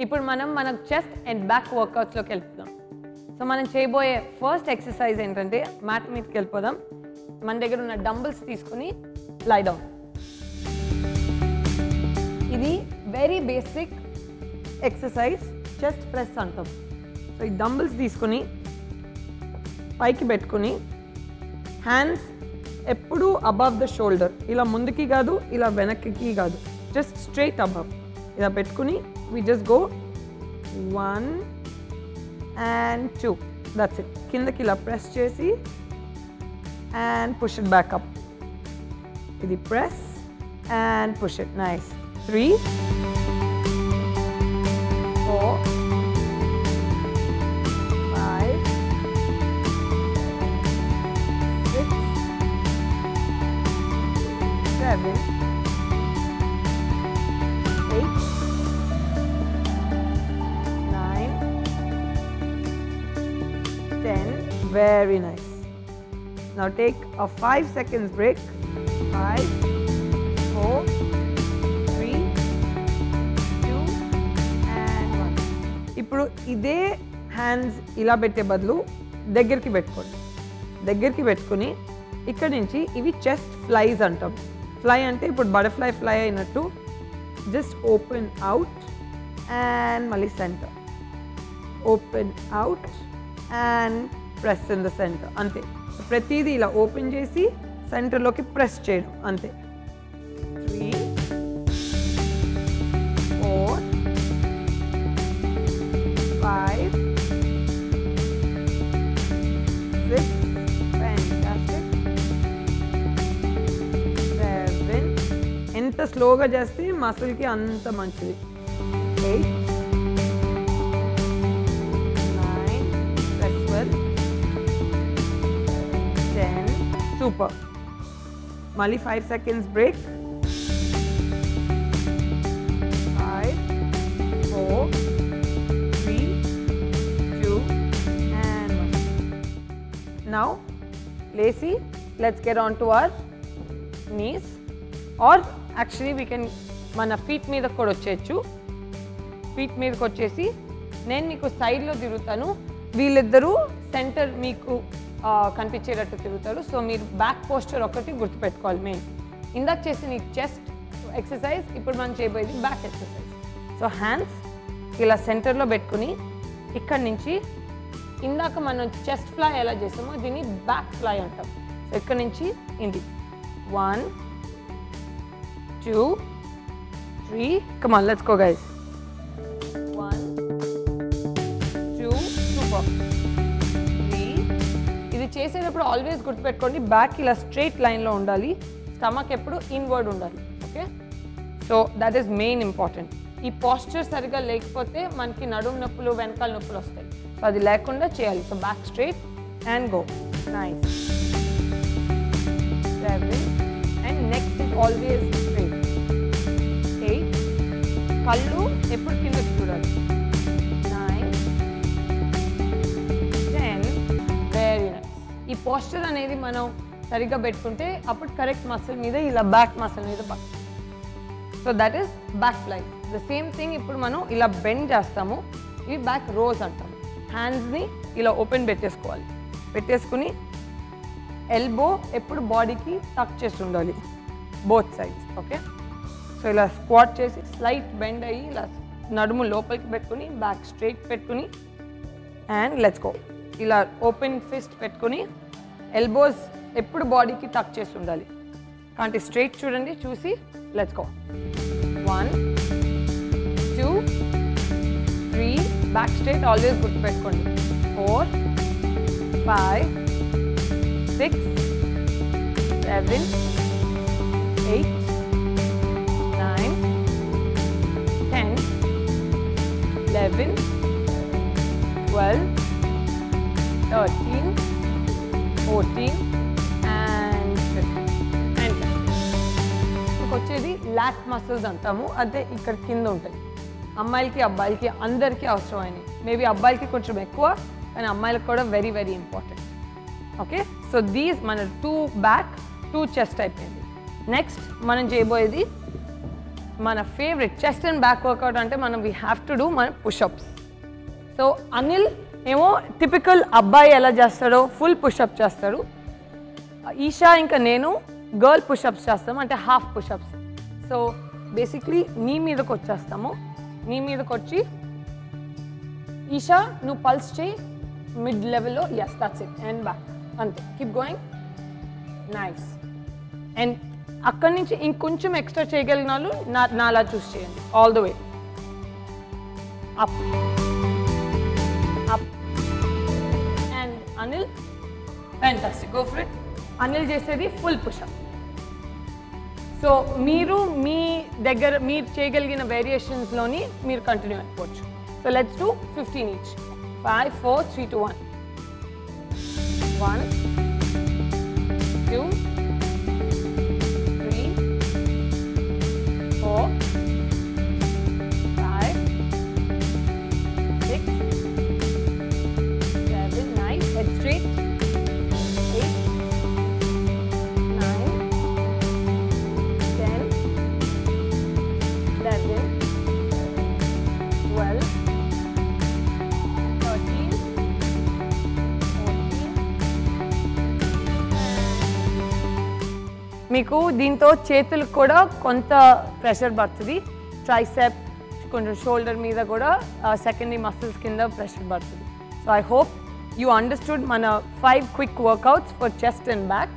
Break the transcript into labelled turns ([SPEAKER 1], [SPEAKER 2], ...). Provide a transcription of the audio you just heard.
[SPEAKER 1] ఇప్పుడు మనం మన చెస్ట్ అండ్ బ్యాక్ వర్కౌట్స్లోకి వెళ్ళిపోదాం. సో మనం చేయబోయే ఫస్ట్ ఎక్సర్సైజ్ ఏంటంటే మ్యాట్ మీదకి వెళ్ళిపోదాం. మన దగ్గర ఉన్న డంబుల్స్ తీసుకుని లై డౌన్. ఇది very basic exercise, chest press అంటాం. సో ఈ డంబుల్స్ తీసుకుని పైకి పెట్టుకుని హ్యాండ్స్ ఎప్పుడు అబవ్ ద షోల్డర్, ఇలా ముందుకి కాదు ఇలా వెనక్కి కాదు, జస్ట్ స్ట్రైట్ అబవ్ ఇలా పెట్టుకుని we just go 1 and 2, that's it. కిందకి ఇలా ప్రెస్ చేసి and push it back up. ఇది press and push it, nice. 3 4 5 6 7 8 9 10. Very nice. Now take a 5 seconds break. 5 4 3 2 and 1. ఇప్పుడు ఇదే హ్యాండ్స్ ఇలా పెట్టే బదులు దగ్గరికి పెట్టుకోండి. దగ్గరికి పెట్టుకుని ఇక్కడ నుంచి ఇవి చెస్ట్ ఫ్లైస్ అంటాం. ఫ్లై అంటే ఇప్పుడు బటర్ఫ్లై ఫ్లై అయినట్టు జస్ట్ ఓపెన్ అవుట్ అండ్ మళ్ళీ centre, open out and press in the centre, అంతే. ప్రతిదీ ఇలా ఓపెన్ చేసి సెంటర్లోకి ప్రెస్ చేయడం, అంతే. 3 4 5 6 fantastic 7. ఎంత స్లోగా చేస్తే మసిల్కి అంత మంచిది. 8 9 press well 10. Super. మళ్ళీ 5 seconds break. 5 4 3 2 and 1. Now lacy, let's get on to our knees, or actually we can మన ఫీట్ మీద కూడా వచ్చేయచ్చు. ఫీట్ మీదకి వచ్చేసి నేను మీకు సైడ్లో తిరుగుతాను, వీళ్ళిద్దరూ సెంటర్ మీకు కనిపించేటట్టు తిరుగుతారు. సో మీరు బ్యాక్ పోస్చర్ ఒకటి గుర్తుపెట్టుకోవాలి. మెయిన్ ఇందాక చేసి నీకు చెస్ట్ ఎక్సర్సైజ్, ఇప్పుడు మనం చేయబోయేది బ్యాక్ ఎక్సర్సైజ్. సో హ్యాండ్స్ ఇలా సెంటర్లో పెట్టుకుని ఇక్కడ నుంచి ఇందాక మనం చెస్ట్ ఫ్లై ఎలా చేసామో దీన్ని బ్యాక్ ఫ్లై అంటాం. సో ఇక్కడ నుంచి ఇది 1 2 3. Come on, let's go guys. 1 2 super 3. ఇది చేసేటప్పుడు ఆల్వేస్ గుర్తుపెట్టుకోండి, బ్యాక్ ఇలా స్ట్రైట్ లైన్లో ఉండాలి, స్టమక్ ఎప్పుడు ఇన్వర్డ్ ఉండాలి. Okay, so that is main important. ఈ పోస్చర్ సరిగ్గా లేకపోతే మనకి నడుము నొప్పులు, వెనకాల నొప్పులు వస్తాయి. సో అది లేకుండా చేయాలి. So back straight and go. Nice. 7 and neck is always straight. 8. కళ్ళు ఎప్పుడు కిందకి చూడాలి. 9 10. Very nice. ఈ పోస్చర్ అనేది మనం సరిగ్గా పెట్టుకుంటే అప్పుడు కరెక్ట్ మసిల్ మీద ఇలా బ్యాక్ మసిల్ మీద పడుతుంది. So that is back fly. The same thing ఇప్పుడు మనం ఇలా బెండ్ చేస్తాము, ఇవి బ్యాక్ రోస్ అంటాము. హ్యాండ్స్ని ఇలా ఓపెన్ పెట్టేసుకోవాలి. పెట్టేసుకుని ఎల్బో ఎప్పుడు బాడీకి టచ్ చేసి ఉండాలి, బోత్ సైడ్స్. ఓకే, సో ఇలా స్క్వాట్ చేసి స్లైట్ బెండ్ అయ్యి ఇలా నడుము లోపలికి పెట్టుకుని బ్యాక్ స్ట్రైట్ పెట్టుకుని అండ్ లెట్స్ గో. ఇలా ఓపెన్ ఫిస్ట్ పెట్టుకుని ఎల్బోస్ ఎప్పుడు బాడీకి టచ్ చేసి ఉండాలి. కాబట్టి స్ట్రైట్ చూడండి, చూసి let's go. 1 2 3. Back straight always గుర్తుపెట్టుకోండి. 4 5 6 7 8 9 10 11 12 13 14 and 15. వచ్చేది లాట్ మసిల్స్ అంటాము, అదే ఇక్కడ కింద ఉంటాయి. అమ్మాయిలకి అబ్బాయిలకి అందరికీ అవసరమైనవి. మేబీ అబ్బాయిలకి కొంచెం ఎక్కువ, కానీ అమ్మాయిలకు కూడా very very important. Okay, so these మన 2 బ్యాక్ 2 చెస్ట్ అయిపోయింది. నెక్స్ట్ మనం చేయబోయేది మన favourite chest and back workout అంటే మనం వీ హ్యావ్ టు డూ మన పుషప్స్. సో అనిల్ ఏమో టిపికల్ అబ్బాయి ఎలా చేస్తాడో ఫుల్ పుషప్ చేస్తాడు. ఈషా ఇంకా నేను గర్ల్ పుషప్స్ చేస్తాము, అంటే హాఫ్ పుషప్స్. సో బేసిక్లీ నీ మీదకి వచ్చేస్తాము. నీ మీదకి వచ్చి ఈషా నువ్వు పల్స్ చేయి మిడ్ లెవెల్లో. Yes, that's it. And back అంతే. Keep going. నైస్. అండ్ అక్కడి నుంచి ఇంకొంచెం ఎక్స్ట్రా చేయగలిగిన వాళ్ళు నాలా చూస్ చేయండి. All the way up up. And Anil, fantastic, go for it. Anil చేసేది ఫుల్ పుషప్. సో మీరు మీ దగ్గర మీరు చేయగలిగిన వేరియేషన్స్లోని మీరు కంటిన్యూ అయిపోవచ్చు. So let's do 15 each. 5 4 3 2 1. 1 2 3 4 5 6 7. Nice. Head straight. 8 9 10 11 12 13 14. మీకు దీంతో చేతులకు కూడా కొంత ప్రెషర్ పడుతుంది. ట్రైసెప్, కొంచెం షోల్డర్ మీద కూడా సెకండరీ మసిల్స్ కింద ప్రెషర్ పడుతుంది. So I hope you understood మన 5 quick workouts for chest and back.